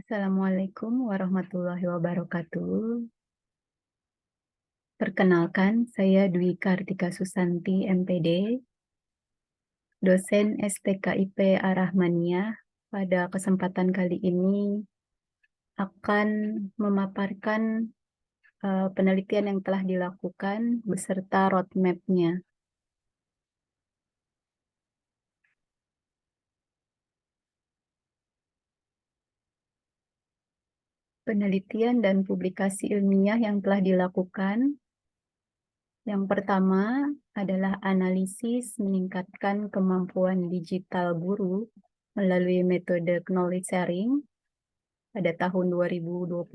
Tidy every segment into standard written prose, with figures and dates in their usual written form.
Assalamualaikum warahmatullahi wabarakatuh. Perkenalkan, saya Dwi Kartika Susanti, MPD, dosen STKIP Ar-Rahmaniyah. Pada kesempatan kali ini akan memaparkan penelitian yang telah dilakukan beserta roadmap-nya. Penelitian dan publikasi ilmiah yang telah dilakukan. Yang pertama adalah analisis meningkatkan kemampuan digital guru melalui metode knowledge sharing pada tahun 2022,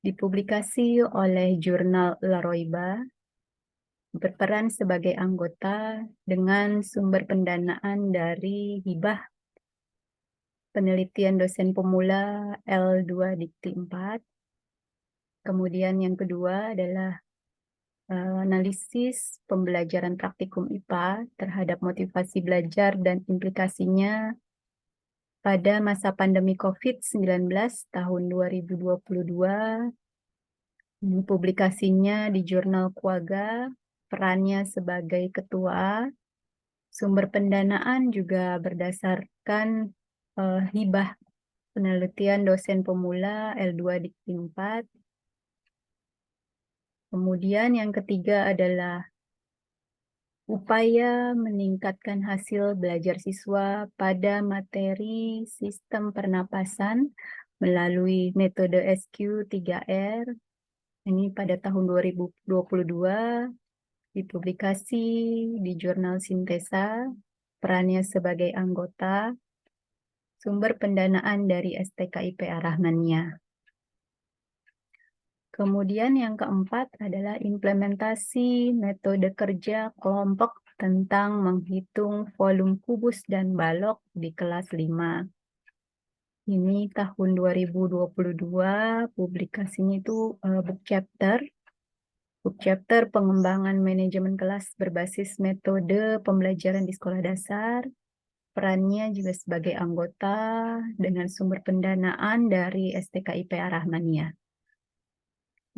dipublikasi oleh jurnal La Roiba, berperan sebagai anggota dengan sumber pendanaan dari hibah penelitian dosen pemula L2 Dikti 4. Kemudian yang kedua adalah analisis pembelajaran praktikum IPA terhadap motivasi belajar dan implikasinya pada masa pandemi COVID-19 tahun 2022. Publikasinya di jurnal Quagga, perannya sebagai ketua. Sumber pendanaan juga berdasarkan hibah penelitian dosen pemula L2 Dikti 4. Kemudian yang ketiga adalah upaya meningkatkan hasil belajar siswa pada materi sistem pernapasan melalui metode SQ3R. Ini pada tahun 2022 dipublikasi di jurnal Sintesa, perannya sebagai anggota. Sumber pendanaan dari STKIP Ar-Rahmaniyah. Kemudian yang keempat adalah implementasi metode kerja kelompok tentang menghitung volume kubus dan balok di kelas 5. Ini tahun 2022, publikasinya itu book chapter pengembangan manajemen kelas berbasis metode pembelajaran di sekolah dasar. Perannya juga sebagai anggota dengan sumber pendanaan dari STKIP Ar-Rahmaniyah.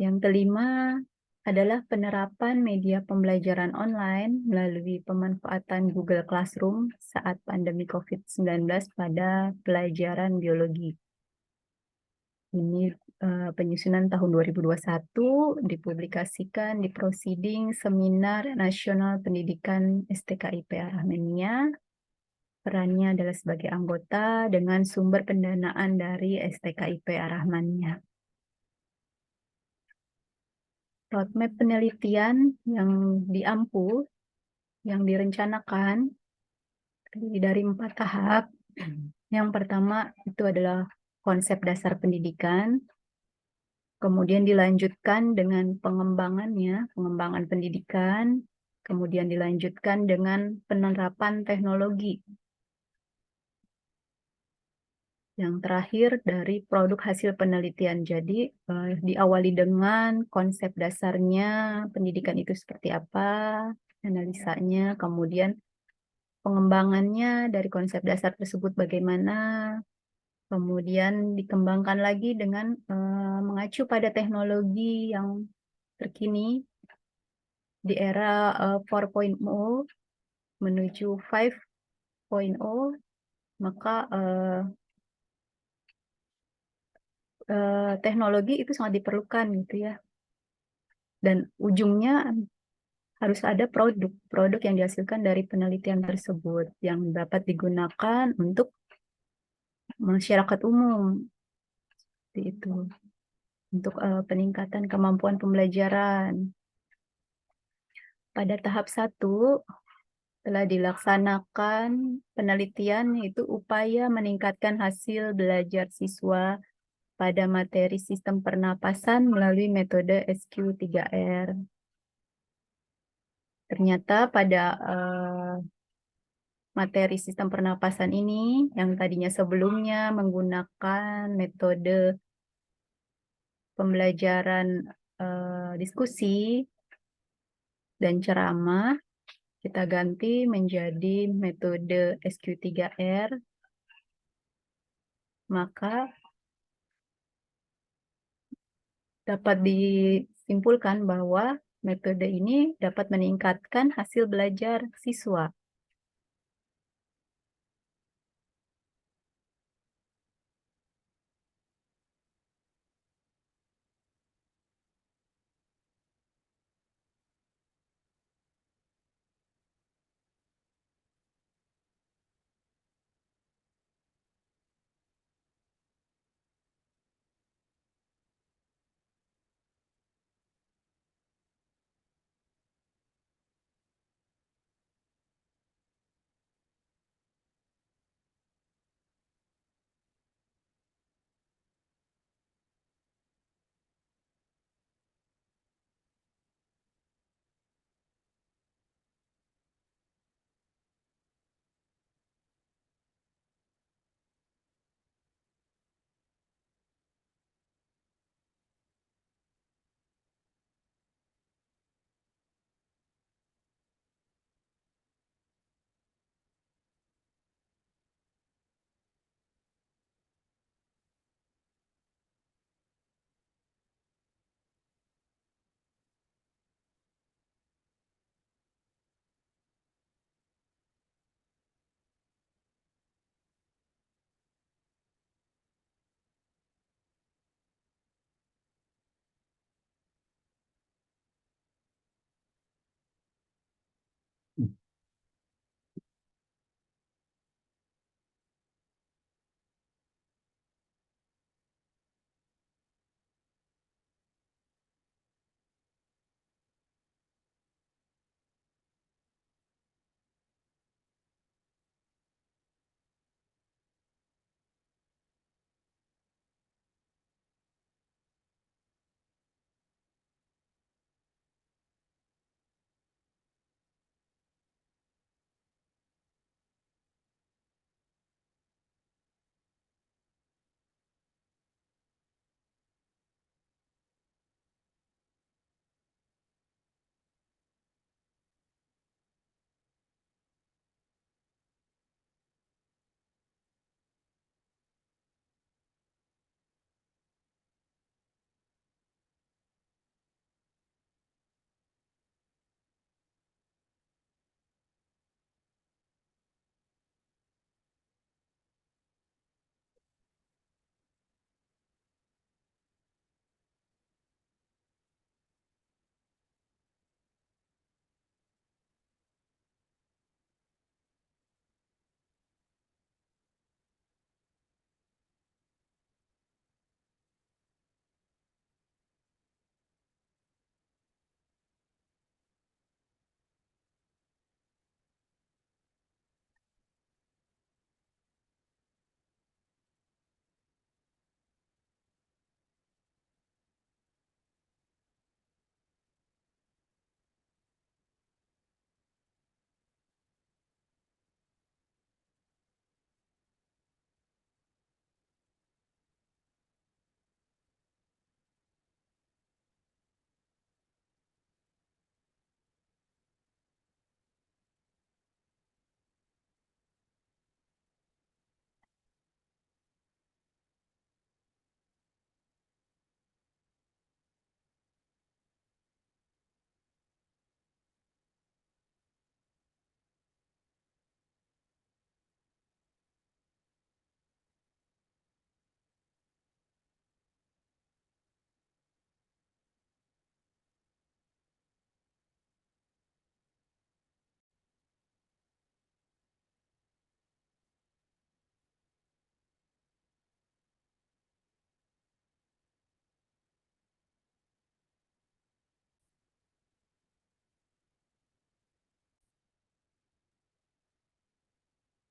Yang kelima adalah penerapan media pembelajaran online melalui pemanfaatan Google Classroom saat pandemi COVID-19 pada pelajaran biologi. Ini penyusunan tahun 2021, dipublikasikan di Proceeding Seminar Nasional Pendidikan STKIP Ar-Rahmaniyah. Perannya adalah sebagai anggota dengan sumber pendanaan dari STKIP Ar-Rahmaniyah. Roadmap penelitian yang diampu, yang direncanakan dari 4 tahap. Yang pertama itu adalah konsep dasar pendidikan, kemudian dilanjutkan dengan pengembangan pendidikan, kemudian dilanjutkan dengan penerapan teknologi. Yang terakhir dari produk hasil penelitian. Jadi diawali dengan konsep dasarnya pendidikan itu seperti apa, analisanya, kemudian pengembangannya dari konsep dasar tersebut bagaimana, kemudian dikembangkan lagi dengan mengacu pada teknologi yang terkini di era 4.0 menuju 5.0, maka teknologi itu sangat diperlukan gitu ya. Dan ujungnya harus ada produk yang dihasilkan dari penelitian tersebut yang dapat digunakan untuk masyarakat umum. Seperti itu. Untuk peningkatan kemampuan pembelajaran. Pada tahap 1 telah dilaksanakan penelitian, yaitu upaya meningkatkan hasil belajar siswa pada materi sistem pernapasan melalui metode SQ3R. Ternyata pada materi sistem pernapasan ini, yang tadinya sebelumnya menggunakan metode pembelajaran diskusi dan ceramah, kita ganti menjadi metode SQ3R. Maka dapat disimpulkan bahwa metode ini dapat meningkatkan hasil belajar siswa.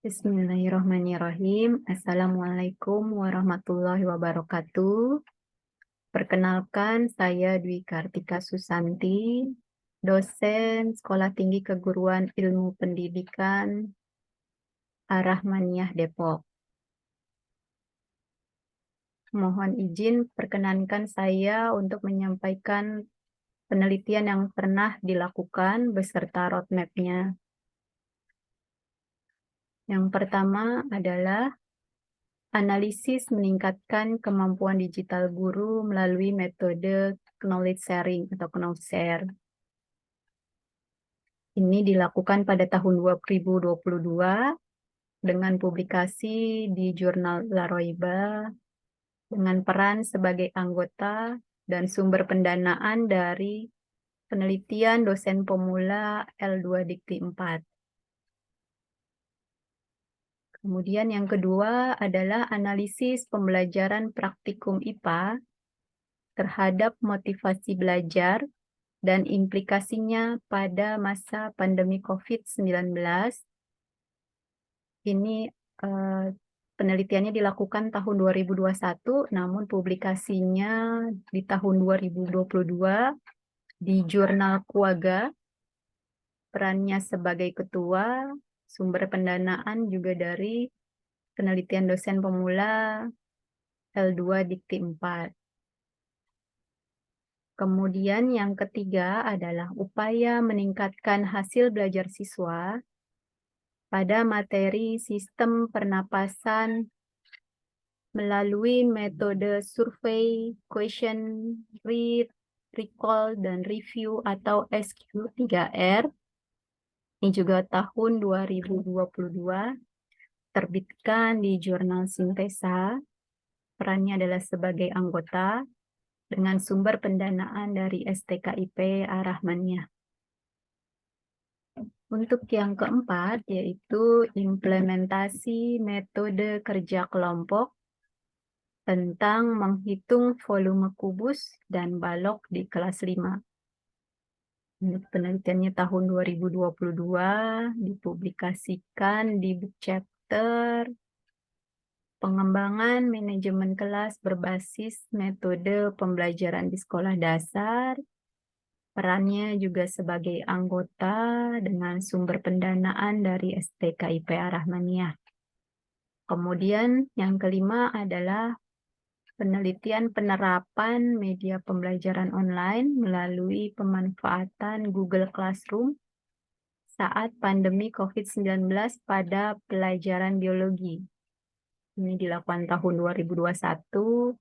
Bismillahirrahmanirrahim. Assalamualaikum warahmatullahi wabarakatuh. Perkenalkan, saya Dwi Kartika Susanti, dosen Sekolah Tinggi Keguruan Ilmu Pendidikan Ar-Rahmaniyah Depok. Mohon izin perkenankan saya untuk menyampaikan penelitian yang pernah dilakukan beserta roadmap-nya. Yang pertama adalah analisis meningkatkan kemampuan digital guru melalui metode knowledge sharing atau knowshare. Ini dilakukan pada tahun 2022 dengan publikasi di jurnal La Roiba dengan peran sebagai anggota dan sumber pendanaan dari penelitian dosen pemula L2 Dikti 4. Kemudian yang kedua adalah analisis pembelajaran praktikum IPA terhadap motivasi belajar dan implikasinya pada masa pandemi COVID-19. Ini penelitiannya dilakukan tahun 2021, namun publikasinya di tahun 2022 di jurnal Quagga. Perannya sebagai ketua, sumber pendanaan juga dari penelitian dosen pemula L2 Dikti 4. Kemudian yang ketiga adalah upaya meningkatkan hasil belajar siswa pada materi sistem pernapasan melalui metode survei, question, read, recall, dan review atau SQ3R. Ini juga tahun 2022 terbitkan di jurnal Sintesa. Perannya adalah sebagai anggota dengan sumber pendanaan dari STKIP Ar-Rahmaniyah. Untuk yang keempat, yaitu implementasi metode kerja kelompok tentang menghitung volume kubus dan balok di kelas 5. Ini penelitiannya tahun 2022, dipublikasikan di buku chapter Pengembangan Manajemen Kelas Berbasis Metode Pembelajaran di Sekolah Dasar. Perannya juga sebagai anggota dengan sumber pendanaan dari STKIP Ar-Rahmaniyah. Kemudian yang kelima adalah penelitian penerapan media pembelajaran online melalui pemanfaatan Google Classroom saat pandemi COVID-19 pada pelajaran biologi. Ini dilakukan tahun 2021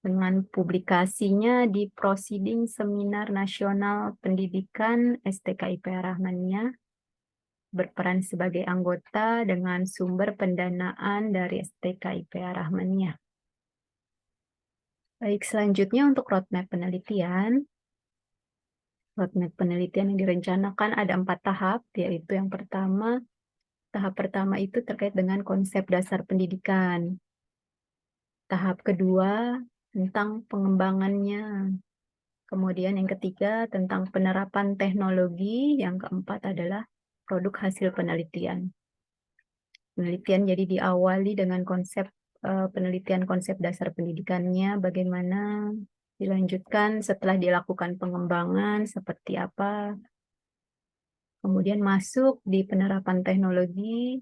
dengan publikasinya di Proceeding Seminar Nasional Pendidikan STKIP Ar-Rahmaniyah, berperan sebagai anggota dengan sumber pendanaan dari STKIP Ar-Rahmaniyah. Baik, selanjutnya untuk roadmap penelitian. Roadmap penelitian yang direncanakan ada 4 tahap, yaitu yang pertama, tahap pertama itu terkait dengan konsep dasar pendidikan. Tahap kedua, tentang pengembangannya. Kemudian yang ketiga, tentang penerapan teknologi. Yang keempat adalah produk hasil penelitian. Penelitian jadi diawali dengan konsep penelitian konsep dasar pendidikannya, bagaimana dilanjutkan setelah dilakukan pengembangan, seperti apa. Kemudian masuk di penerapan teknologi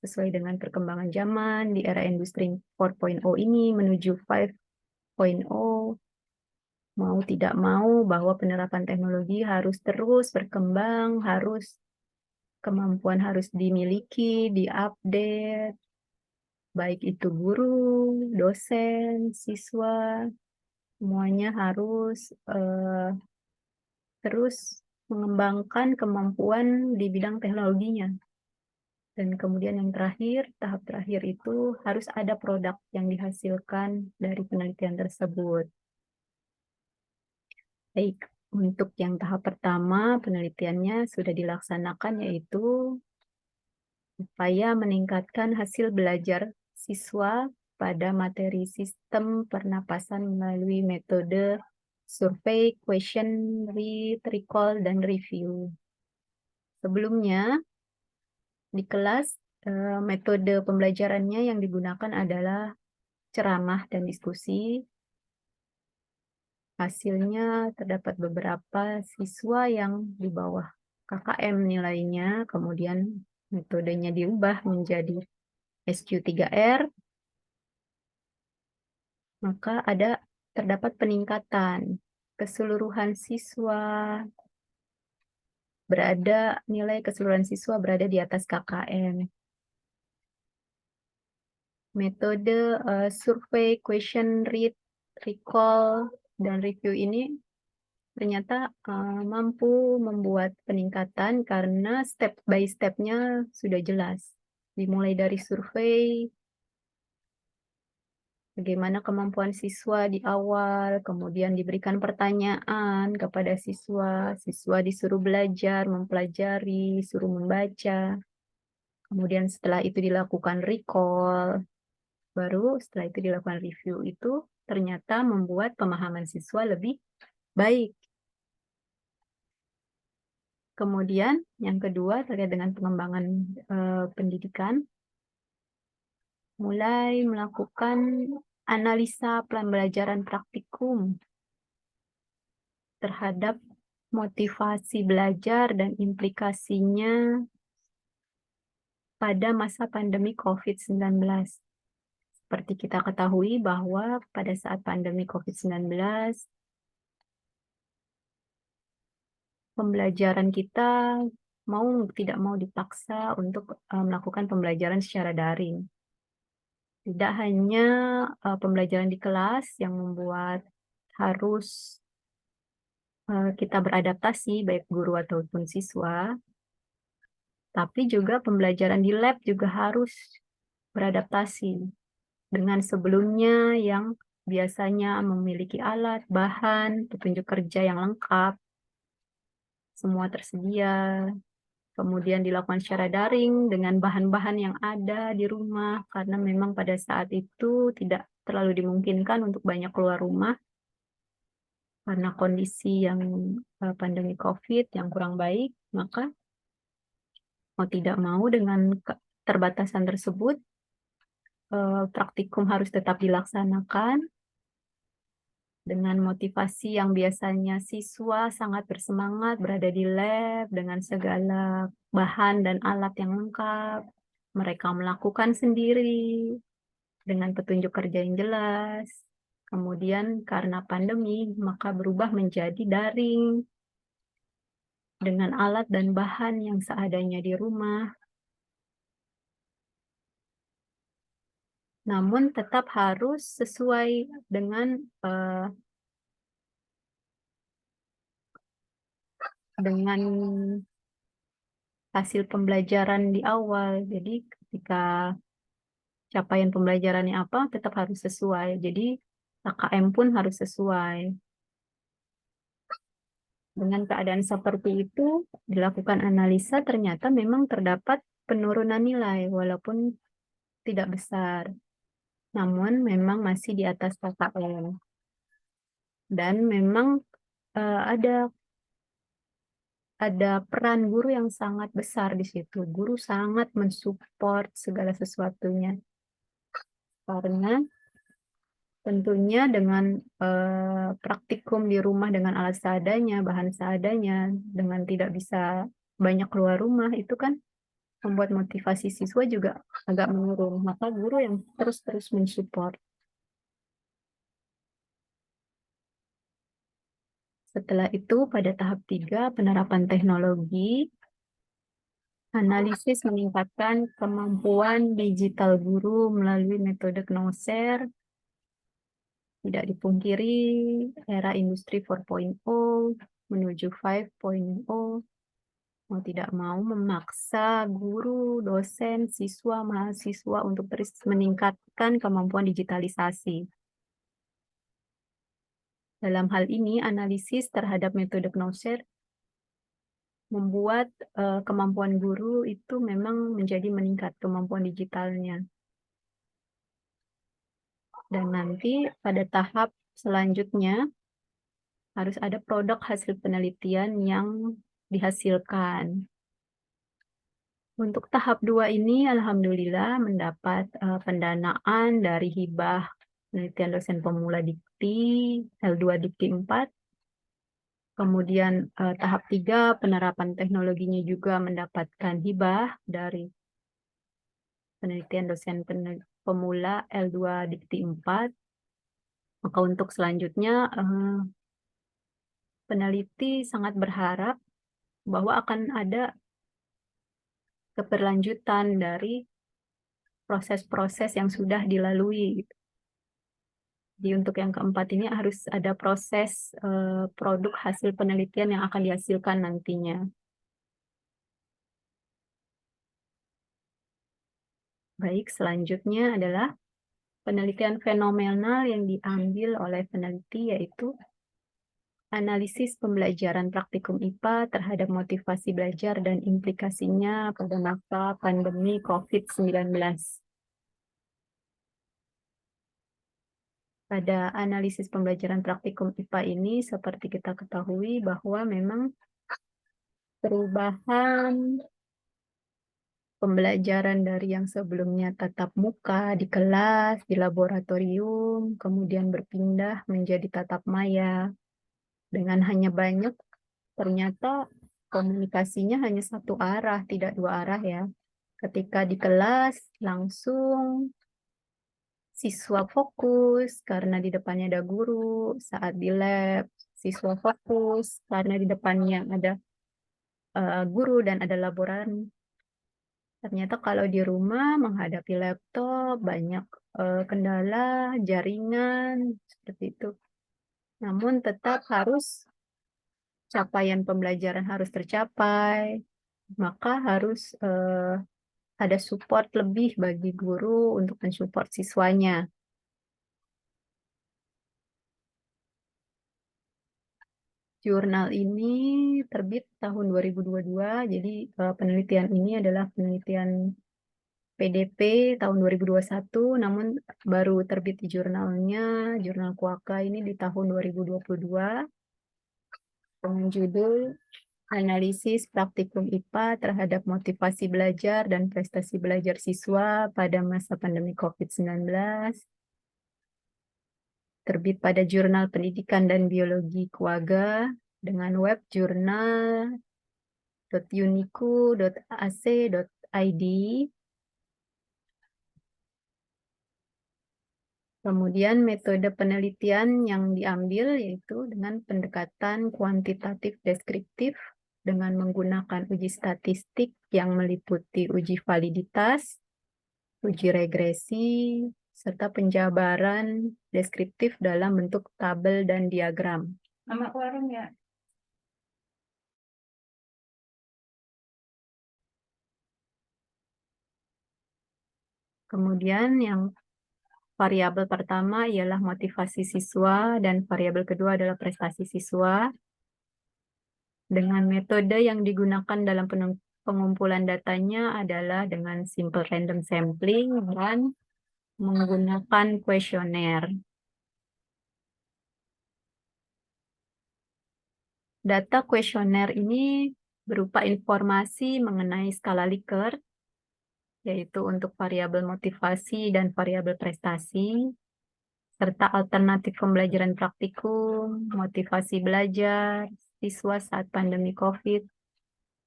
sesuai dengan perkembangan zaman di era industri 4.0 ini menuju 5.0. Mau tidak mau bahwa penerapan teknologi harus terus berkembang, kemampuan harus dimiliki, diupdate, baik itu guru, dosen, siswa, semuanya harus terus mengembangkan kemampuan di bidang teknologinya. Dan kemudian yang terakhir, tahap terakhir itu harus ada produk yang dihasilkan dari penelitian tersebut. Baik, untuk yang tahap pertama penelitiannya sudah dilaksanakan, yaitu upaya meningkatkan hasil belajar siswa pada materi sistem pernapasan melalui metode survei, question, read, recall, dan review. Sebelumnya, di kelas, metode pembelajarannya yang digunakan adalah ceramah dan diskusi. Hasilnya terdapat beberapa siswa yang di bawah KKM nilainya, kemudian metodenya diubah menjadi SQ3R, maka terdapat peningkatan keseluruhan siswa nilai keseluruhan siswa berada di atas KKM. Metode survei, question read, recall, dan review ini ternyata mampu membuat peningkatan karena step by step-nya sudah jelas. Dimulai dari survei, bagaimana kemampuan siswa di awal, kemudian diberikan pertanyaan kepada siswa, siswa disuruh belajar, mempelajari, suruh membaca. Kemudian setelah itu dilakukan recall, baru setelah itu dilakukan review itu ternyata membuat pemahaman siswa lebih baik. Kemudian yang kedua terkait dengan pengembangan pendidikan, mulai melakukan analisa pembelajaran praktikum terhadap motivasi belajar dan implikasinya pada masa pandemi COVID-19. Seperti kita ketahui bahwa pada saat pandemi COVID-19, pembelajaran kita mau tidak mau dipaksa untuk melakukan pembelajaran secara daring. Tidak hanya pembelajaran di kelas yang membuat harus kita beradaptasi, baik guru ataupun siswa, tapi juga pembelajaran di lab juga harus beradaptasi dengan sebelumnya yang biasanya memiliki alat, bahan, petunjuk kerja yang lengkap, semua tersedia, kemudian dilakukan secara daring dengan bahan-bahan yang ada di rumah, karena memang pada saat itu tidak terlalu dimungkinkan untuk banyak keluar rumah, karena kondisi yang pandemi COVID yang kurang baik, maka mau tidak mau dengan keterbatasan tersebut, praktikum harus tetap dilaksanakan dengan motivasi yang biasanya siswa sangat bersemangat berada di lab dengan segala bahan dan alat yang lengkap. Mereka melakukan sendiri dengan petunjuk kerja yang jelas. Kemudian karena pandemi, maka berubah menjadi daring dengan alat dan bahan yang seadanya di rumah. Namun tetap harus sesuai dengan dengan hasil pembelajaran di awal. Jadi ketika capaian pembelajarannya apa, tetap harus sesuai. Jadi KKM pun harus sesuai. Dengan keadaan seperti itu, dilakukan analisa ternyata memang terdapat penurunan nilai, walaupun tidak besar. Namun memang masih di atas KKM. Dan memang ada peran guru yang sangat besar di situ. Guru sangat mensupport segala sesuatunya. Karena tentunya dengan praktikum di rumah dengan alat seadanya, bahan seadanya, dengan tidak bisa banyak keluar rumah, itu kan membuat motivasi siswa juga agak menurun. Maka guru yang terus-terus mensupport. Setelah itu, pada tahap 3, penerapan teknologi, analisis meningkatkan kemampuan digital guru melalui metode Knoser. Tidak dipungkiri, era industri 4.0 menuju 5.0 mau tidak mau memaksa guru, dosen, siswa, mahasiswa untuk terus meningkatkan kemampuan digitalisasi. Dalam hal ini, analisis terhadap metode Knoser membuat kemampuan guru itu memang menjadi meningkat kemampuan digitalnya. Dan nanti pada tahap selanjutnya harus ada produk hasil penelitian yang dihasilkan. Untuk tahap 2 ini alhamdulillah mendapat pendanaan dari hibah penelitian dosen pemula Dikti, L2 Dikti 4. Kemudian tahap 3 penerapan teknologinya juga mendapatkan hibah dari penelitian dosen pemula L2 Dikti 4. Maka untuk selanjutnya peneliti sangat berharap bahwa akan ada keberlanjutan dari proses-proses yang sudah dilalui. Jadi untuk yang keempat ini harus ada proses produk hasil penelitian yang akan dihasilkan nantinya. Baik, selanjutnya adalah penelitian fenomenal yang diambil oleh peneliti, yaitu analisis pembelajaran praktikum IPA terhadap motivasi belajar dan implikasinya pada masa pandemi COVID-19. Pada analisis pembelajaran praktikum IPA ini, seperti kita ketahui bahwa memang perubahan pembelajaran dari yang sebelumnya tatap muka di kelas, di laboratorium, kemudian berpindah menjadi tatap maya. Dengan hanya banyak, ternyata komunikasinya hanya satu arah, tidak dua arah ya. Ketika di kelas, langsung siswa fokus karena di depannya ada guru. Saat di lab, siswa fokus karena di depannya ada guru dan ada laboran. Ternyata kalau di rumah menghadapi laptop, banyak kendala, jaringan, seperti itu. Namun tetap harus capaian pembelajaran harus tercapai, maka harus ada support lebih bagi guru untuk mensupport siswanya. Jurnal ini terbit tahun 2022, jadi penelitian ini adalah penelitian PDP tahun 2021, namun baru terbit di jurnalnya, jurnal Quaka ini di tahun 2022, dengan judul Analisis Praktikum IPA terhadap Motivasi Belajar dan Prestasi Belajar Siswa pada Masa Pandemi COVID-19, terbit pada Jurnal Pendidikan dan Biologi Quagga dengan web jurnal.uniku.ac.id. Kemudian metode penelitian yang diambil yaitu dengan pendekatan kuantitatif deskriptif dengan menggunakan uji statistik yang meliputi uji validitas, uji regresi, serta penjabaran deskriptif dalam bentuk tabel dan diagram. Mama warung ya. Kemudian yang variabel pertama ialah motivasi siswa dan variabel kedua adalah prestasi siswa. Dengan metode yang digunakan dalam pengumpulan datanya adalah dengan simple random sampling dan menggunakan kuesioner. Data kuesioner ini berupa informasi mengenai skala Likert, yaitu untuk variabel motivasi dan variabel prestasi, serta alternatif pembelajaran praktikum, motivasi belajar, siswa saat pandemi COVID,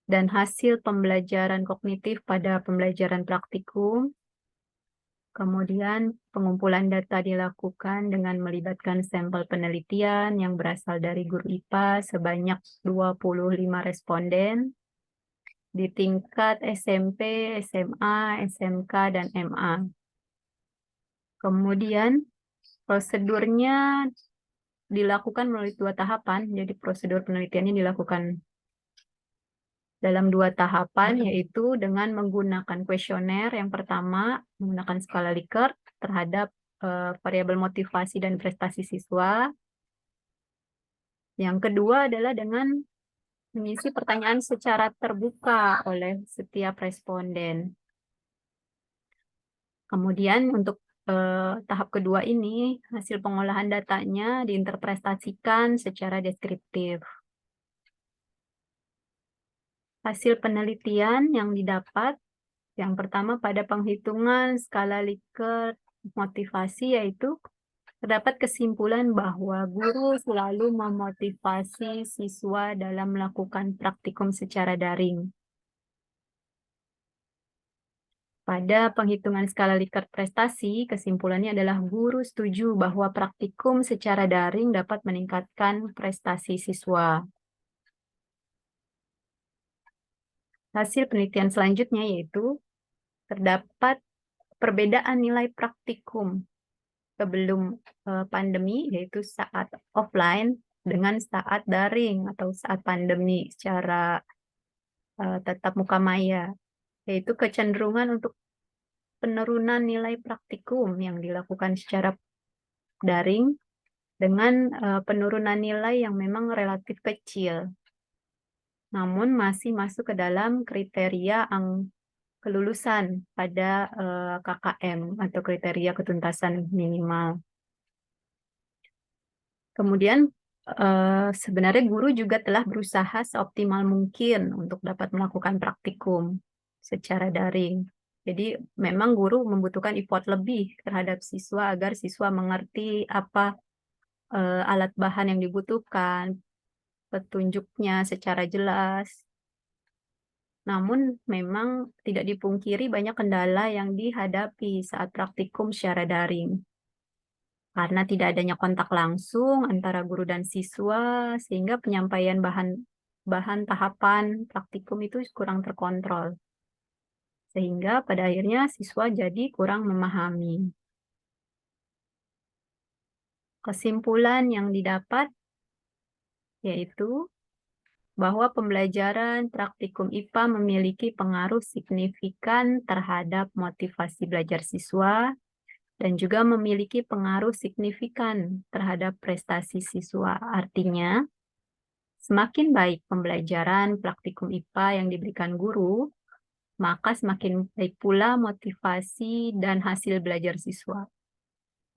dan hasil pembelajaran kognitif pada pembelajaran praktikum. Kemudian pengumpulan data dilakukan dengan melibatkan sampel penelitian yang berasal dari guru IPA sebanyak 25 responden di tingkat SMP, SMA, SMK, dan MA. Kemudian prosedurnya dilakukan melalui 2 tahapan, jadi prosedur penelitiannya dilakukan dalam 2 tahapan, yaitu dengan menggunakan kuesioner. Yang pertama, menggunakan skala Likert terhadap variabel motivasi dan prestasi siswa. Yang kedua adalah dengan mengisi pertanyaan secara terbuka oleh setiap responden. Kemudian untuk tahap kedua ini, hasil pengolahan datanya diinterpretasikan secara deskriptif. Hasil penelitian yang didapat, yang pertama pada penghitungan skala Likert motivasi, yaitu terdapat kesimpulan bahwa guru selalu memotivasi siswa dalam melakukan praktikum secara daring. Pada penghitungan skala Likert prestasi, kesimpulannya adalah guru setuju bahwa praktikum secara daring dapat meningkatkan prestasi siswa. Hasil penelitian selanjutnya yaitu terdapat perbedaan nilai praktikum sebelum pandemi, yaitu saat offline dengan saat daring atau saat pandemi secara tatap muka maya, yaitu kecenderungan untuk penurunan nilai praktikum yang dilakukan secara daring dengan penurunan nilai yang memang relatif kecil, namun masih masuk ke dalam kriteria kelulusan pada KKM atau kriteria ketuntasan minimal. Kemudian sebenarnya guru juga telah berusaha seoptimal mungkin untuk dapat melakukan praktikum secara daring. Jadi memang guru membutuhkan effort lebih terhadap siswa agar siswa mengerti apa alat bahan yang dibutuhkan, petunjuknya secara jelas. Namun memang tidak dipungkiri banyak kendala yang dihadapi saat praktikum secara daring. Karena tidak adanya kontak langsung antara guru dan siswa, sehingga penyampaian bahan tahapan praktikum itu kurang terkontrol. Sehingga pada akhirnya siswa jadi kurang memahami. Kesimpulan yang didapat yaitu bahwa pembelajaran praktikum IPA memiliki pengaruh signifikan terhadap motivasi belajar siswa dan juga memiliki pengaruh signifikan terhadap prestasi siswa. Artinya, semakin baik pembelajaran praktikum IPA yang diberikan guru, maka semakin baik pula motivasi dan hasil belajar siswa.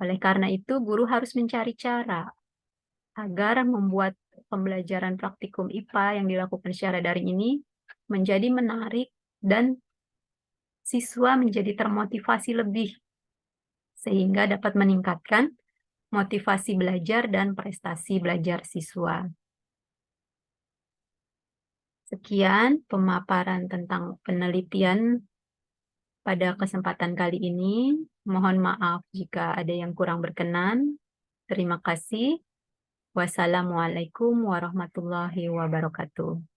Oleh karena itu, guru harus mencari cara agar membuat pembelajaran praktikum IPA yang dilakukan secara daring ini menjadi menarik dan siswa menjadi termotivasi lebih, sehingga dapat meningkatkan motivasi belajar dan prestasi belajar siswa. Sekian pemaparan tentang penelitian pada kesempatan kali ini. Mohon maaf jika ada yang kurang berkenan. Terima kasih. Wassalamualaikum warahmatullahi wabarakatuh.